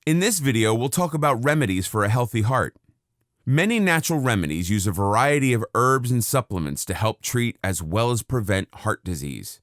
In this video, we'll talk about remedies for a healthy heart. Many natural remedies use a variety of herbs and supplements to help treat as well as prevent heart disease.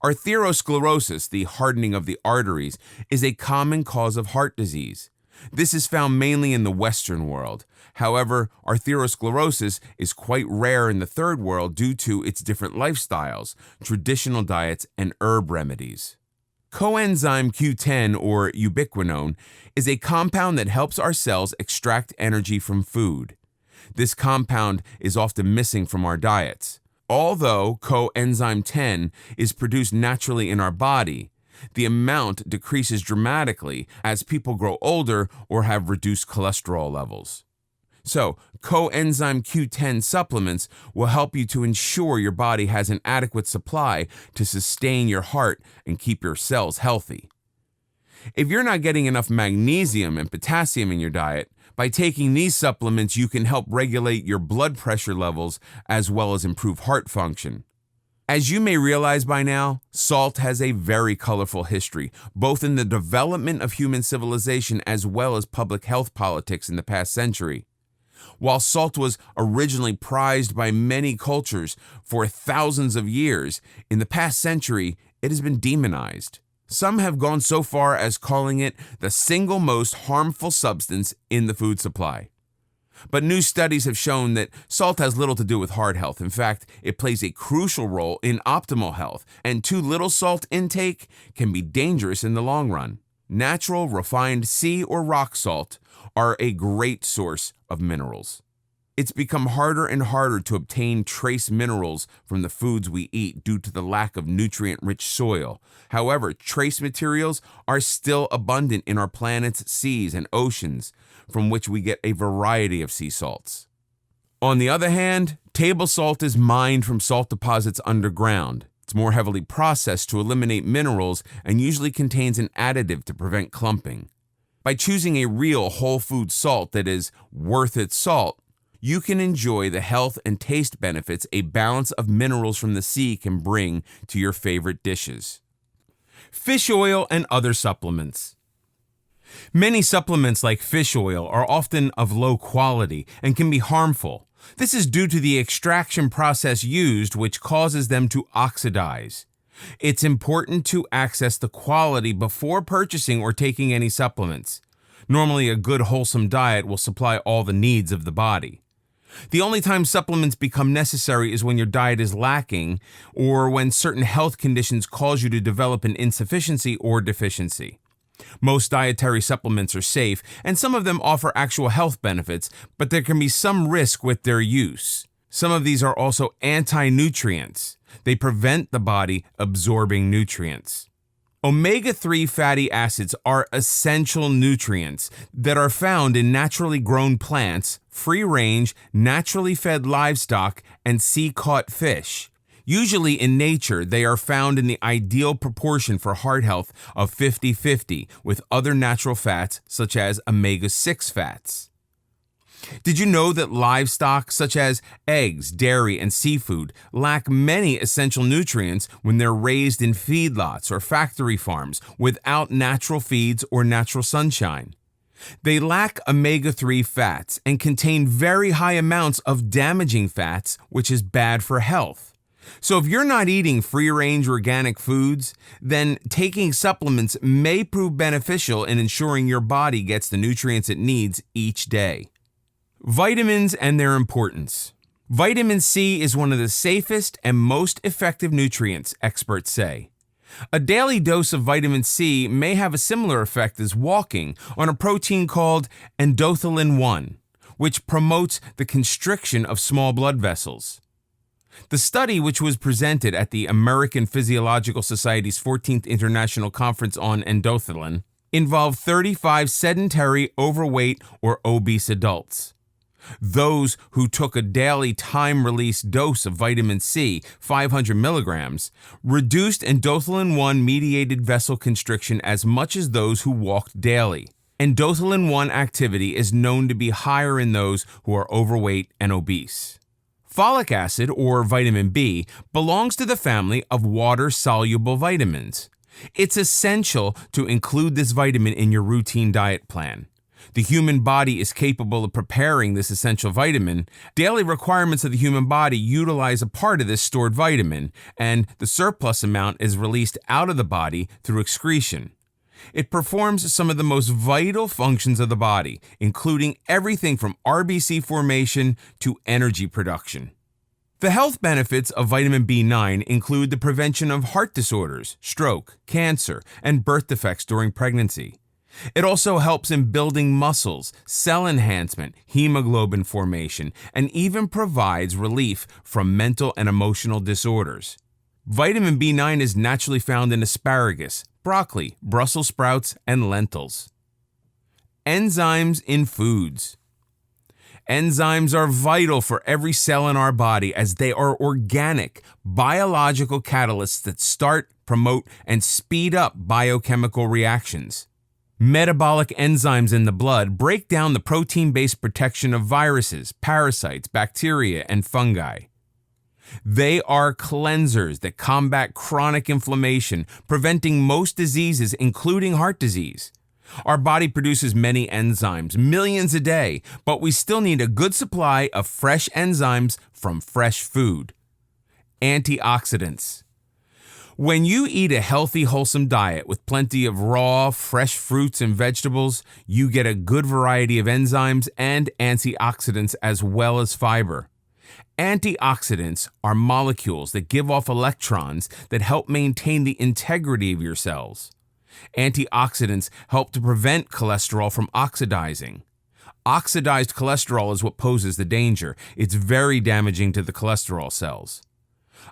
Arteriosclerosis, the hardening of the arteries, is a common cause of heart disease. This is found mainly in the Western world. However, arteriosclerosis is quite rare in the Third World due to its different lifestyles, traditional diets, and herb remedies. Coenzyme Q10, or ubiquinone, is a compound that helps our cells extract energy from food. This compound is often missing from our diets. Although coenzyme 10 is produced naturally in our body, the amount decreases dramatically as people grow older or have reduced cholesterol levels. So, coenzyme Q10 supplements will help you to ensure your body has an adequate supply to sustain your heart and keep your cells healthy. If you're not getting enough magnesium and potassium in your diet, by taking these supplements you can help regulate your blood pressure levels as well as improve heart function. As you may realize by now, salt has a very colorful history, both in the development of human civilization as well as public health politics in the past century. While salt was originally prized by many cultures for thousands of years, in the past century it has been demonized. Some have gone so far as calling it the single most harmful substance in the food supply. But new studies have shown that salt has little to do with heart health. In fact, it plays a crucial role in optimal health, and too little salt intake can be dangerous in the long run. Natural, refined sea or rock salt are a great source of minerals. It's become harder and harder to obtain trace minerals from the foods we eat due to the lack of nutrient-rich soil. However, trace materials are still abundant in our planet's seas and oceans, from which we get a variety of sea salts. On the other hand, table salt is mined from salt deposits underground. It's more heavily processed to eliminate minerals and usually contains an additive to prevent clumping. By choosing a real whole food salt that is worth its salt, you can enjoy the health and taste benefits a balance of minerals from the sea can bring to your favorite dishes. Fish oil and other supplements. Many supplements like fish oil are often of low quality and can be harmful. This is due to the extraction process used, which causes them to oxidize. It's important to access the quality before purchasing or taking any supplements. Normally, a good wholesome diet will supply all the needs of the body. The only time supplements become necessary is when your diet is lacking or when certain health conditions cause you to develop an insufficiency or deficiency. Most dietary supplements are safe, and some of them offer actual health benefits, but there can be some risk with their use. Some of these are also anti-nutrients. They prevent the body absorbing nutrients. Omega-3 fatty acids are essential nutrients that are found in naturally grown plants, free-range, naturally fed livestock, and sea-caught fish. Usually in nature, they are found in the ideal proportion for heart health of 50-50 with other natural fats such as omega-6 fats. Did you know that livestock such as eggs, dairy, and seafood lack many essential nutrients when they're raised in feedlots or factory farms without natural feeds or natural sunshine? They lack omega-3 fats and contain very high amounts of damaging fats, which is bad for health. So if you're not eating free-range organic foods, then taking supplements may prove beneficial in ensuring your body gets the nutrients it needs each day. Vitamins and their importance. Vitamin C is one of the safest and most effective nutrients, experts say. A daily dose of vitamin C may have a similar effect as walking on a protein called endothelin-1, which promotes the constriction of small blood vessels. The study, which was presented at the American Physiological Society's 14th International Conference on Endothelin, involved 35 sedentary, overweight, or obese adults. Those who took a daily time-release dose of vitamin C, 500 milligrams, reduced endothelin-1 mediated vessel constriction as much as those who walked daily. Endothelin-1 activity is known to be higher in those who are overweight and obese. Folic acid, or vitamin B, belongs to the family of water-soluble vitamins. It's essential to include this vitamin in your routine diet plan. The human body is capable of preparing this essential vitamin. Daily requirements of the human body utilize a part of this stored vitamin, and the surplus amount is released out of the body through excretion. It performs some of the most vital functions of the body, including everything from RBC formation to energy production. The health benefits of vitamin B9 include the prevention of heart disorders, stroke, cancer, and birth defects during pregnancy. It also helps in building muscles, cell enhancement, hemoglobin formation, and even provides relief from mental and emotional disorders. Vitamin B9 is naturally found in asparagus, broccoli, Brussels sprouts, and lentils. Enzymes in foods. Enzymes are vital for every cell in our body as they are organic, biological catalysts that start, promote, and speed up biochemical reactions. Metabolic enzymes in the blood break down the protein-based protection of viruses, parasites, bacteria, and fungi. They are cleansers that combat chronic inflammation, preventing most diseases, including heart disease. Our body produces many enzymes, millions a day, but we still need a good supply of fresh enzymes from fresh food. Antioxidants. When you eat a healthy, wholesome diet with plenty of raw, fresh fruits and vegetables, you get a good variety of enzymes and antioxidants as well as fiber. Antioxidants are molecules that give off electrons that help maintain the integrity of your cells. Antioxidants help to prevent cholesterol from oxidizing. Oxidized cholesterol is what poses the danger. It's very damaging to the cholesterol cells.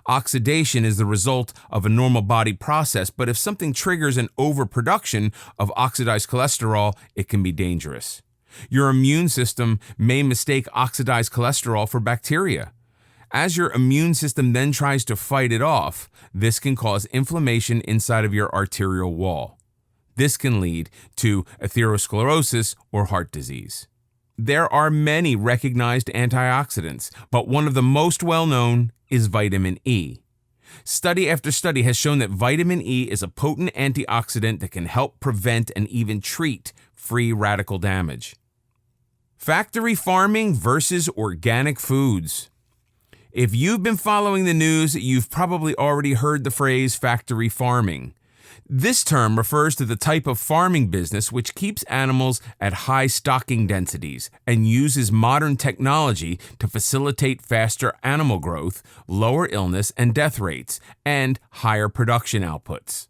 Oxidation is the result of a normal body process, but if something triggers an overproduction of oxidized cholesterol, it can be dangerous. Your immune system may mistake oxidized cholesterol for bacteria. As your immune system then tries to fight it off, this can cause inflammation inside of your arterial wall. This can lead to atherosclerosis or heart disease. There are many recognized antioxidants, but one of the most well-known is vitamin E. Study after study has shown that vitamin E is a potent antioxidant that can help prevent and even treat free radical damage. Factory farming versus organic foods. If you've been following the news, you've probably already heard the phrase factory farming. This term refers to the type of farming business which keeps animals at high stocking densities and uses modern technology to facilitate faster animal growth, lower illness and death rates, and higher production outputs.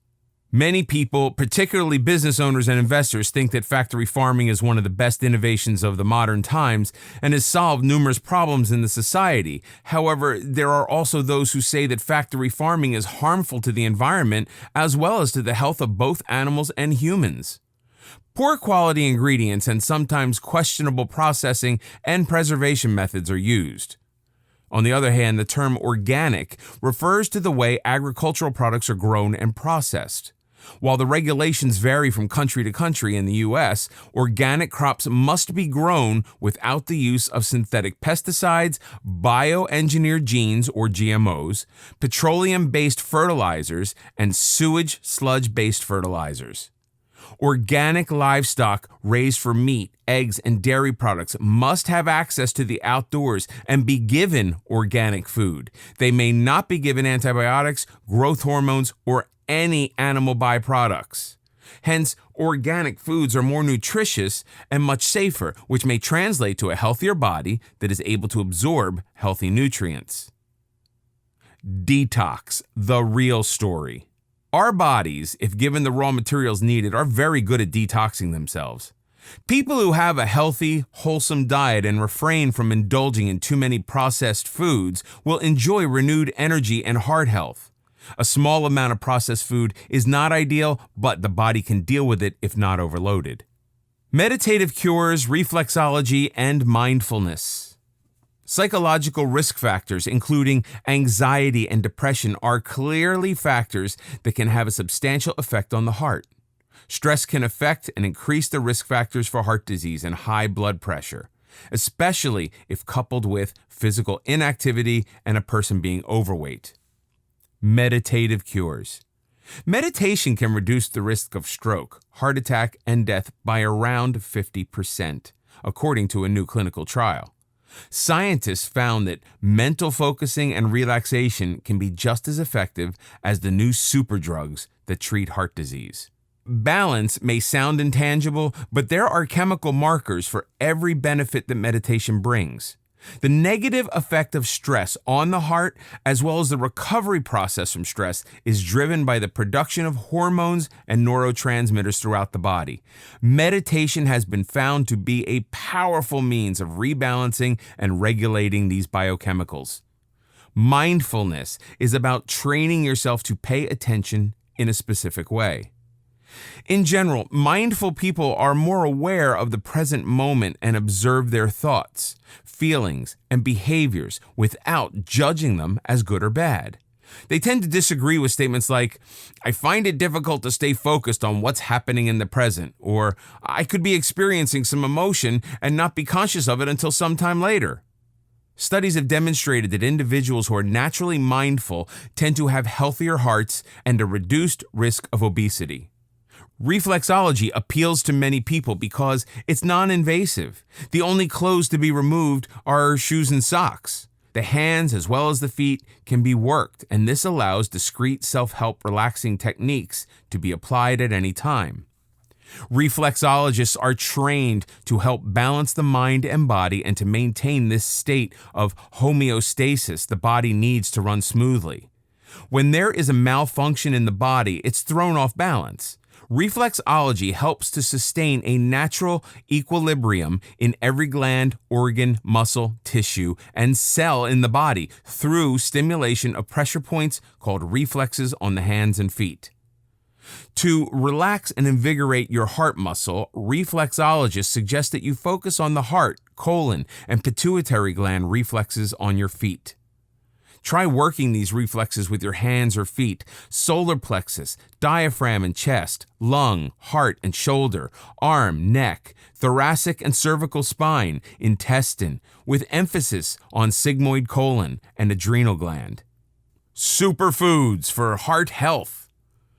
Many people, particularly business owners and investors, think that factory farming is one of the best innovations of the modern times and has solved numerous problems in the society. However, there are also those who say that factory farming is harmful to the environment as well as to the health of both animals and humans. Poor quality ingredients and sometimes questionable processing and preservation methods are used. On the other hand, the term organic refers to the way agricultural products are grown and processed. While the regulations vary from country to country in the U.S., organic crops must be grown without the use of synthetic pesticides, bioengineered genes or GMOs, petroleum-based fertilizers, and sewage sludge-based fertilizers. Organic livestock raised for meat, eggs, and dairy products must have access to the outdoors and be given organic food. They may not be given antibiotics, growth hormones, or any animal byproducts. Hence, organic foods are more nutritious and much safer, which may translate to a healthier body that is able to absorb healthy nutrients. Detox, the real story. Our bodies, if given the raw materials needed, are very good at detoxing themselves. People who have a healthy, wholesome diet and refrain from indulging in too many processed foods will enjoy renewed energy and heart health. A small amount of processed food is not ideal, but the body can deal with it if not overloaded. Meditative cures, reflexology, and mindfulness. Psychological risk factors, including anxiety and depression, are clearly factors that can have a substantial effect on the heart. Stress can affect and increase the risk factors for heart disease and high blood pressure, especially if coupled with physical inactivity and a person being overweight. Meditative cures. Meditation can reduce the risk of stroke, heart attack, and death by around 50%, according to a new clinical trial. Scientists found that mental focusing and relaxation can be just as effective as the new superdrugs that treat heart disease. Balance may sound intangible, but there are chemical markers for every benefit that meditation brings. The negative effect of stress on the heart, as well as the recovery process from stress, is driven by the production of hormones and neurotransmitters throughout the body. Meditation has been found to be a powerful means of rebalancing and regulating these biochemicals. Mindfulness is about training yourself to pay attention in a specific way. In general, mindful people are more aware of the present moment and observe their thoughts, feelings, and behaviors without judging them as good or bad. They tend to disagree with statements like, "I find it difficult to stay focused on what's happening in the present," or "I could be experiencing some emotion and not be conscious of it until sometime later." Studies have demonstrated that individuals who are naturally mindful tend to have healthier hearts and a reduced risk of obesity. Reflexology appeals to many people because it's non-invasive. The only clothes to be removed are shoes and socks. The hands as well as the feet can be worked, and this allows discrete self-help relaxing techniques to be applied at any time. Reflexologists are trained to help balance the mind and body and to maintain this state of homeostasis the body needs to run smoothly. When there is a malfunction in the body, it's thrown off balance. Reflexology helps to sustain a natural equilibrium in every gland, organ, muscle, tissue, and cell in the body through stimulation of pressure points called reflexes on the hands and feet. To relax and invigorate your heart muscle, reflexologists suggest that you focus on the heart, colon, and pituitary gland reflexes on your feet. Try working these reflexes with your hands or feet, solar plexus, diaphragm and chest, lung, heart and shoulder, arm, neck, thoracic and cervical spine, intestine, with emphasis on sigmoid colon and adrenal gland. Superfoods for heart health.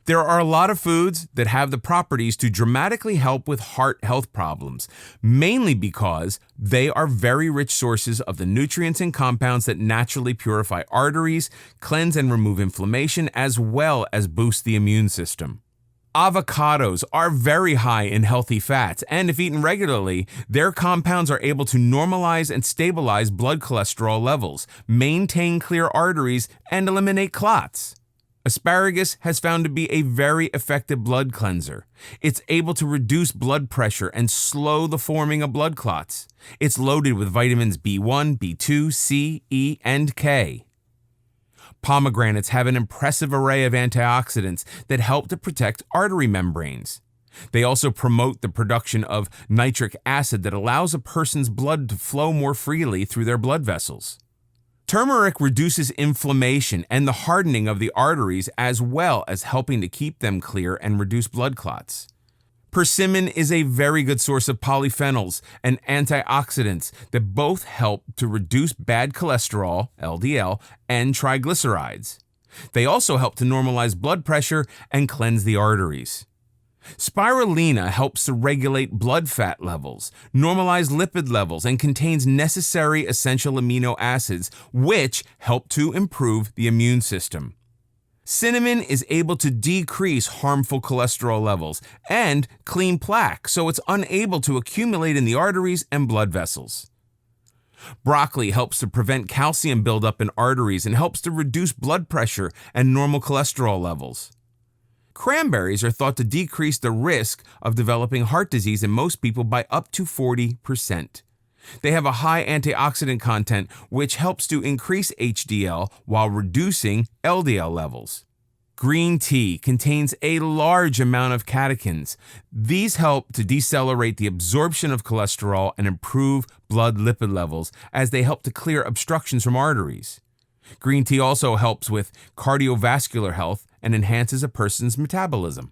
There are a lot of foods that have the properties to dramatically help with heart health problems, mainly because they are very rich sources of the nutrients and compounds that naturally purify arteries, cleanse and remove inflammation, as well as boost the immune system. Avocados are very high in healthy fats, and if eaten regularly, their compounds are able to normalize and stabilize blood cholesterol levels, maintain clear arteries, and eliminate clots. Asparagus has found to be a very effective blood cleanser. It's able to reduce blood pressure and slow the forming of blood clots. It's loaded with vitamins B1, B2, C, E, and K. Pomegranates have an impressive array of antioxidants that help to protect artery membranes. They also promote the production of nitric acid that allows a person's blood to flow more freely through their blood vessels. Turmeric reduces inflammation and the hardening of the arteries, as well as helping to keep them clear and reduce blood clots. Persimmon is a very good source of polyphenols and antioxidants that both help to reduce bad cholesterol, LDL, and triglycerides. They also help to normalize blood pressure and cleanse the arteries. Spirulina helps to regulate blood fat levels, normalize lipid levels, and contains necessary essential amino acids, which help to improve the immune system. Cinnamon is able to decrease harmful cholesterol levels and clean plaque, so it's unable to accumulate in the arteries and blood vessels. Broccoli helps to prevent calcium buildup in arteries and helps to reduce blood pressure and normal cholesterol levels. Cranberries are thought to decrease the risk of developing heart disease in most people by up to 40%. They have a high antioxidant content, which helps to increase HDL while reducing LDL levels. Green tea contains a large amount of catechins. These help to decelerate the absorption of cholesterol and improve blood lipid levels as they help to clear obstructions from arteries. Green tea also helps with cardiovascular health and enhances a person's metabolism.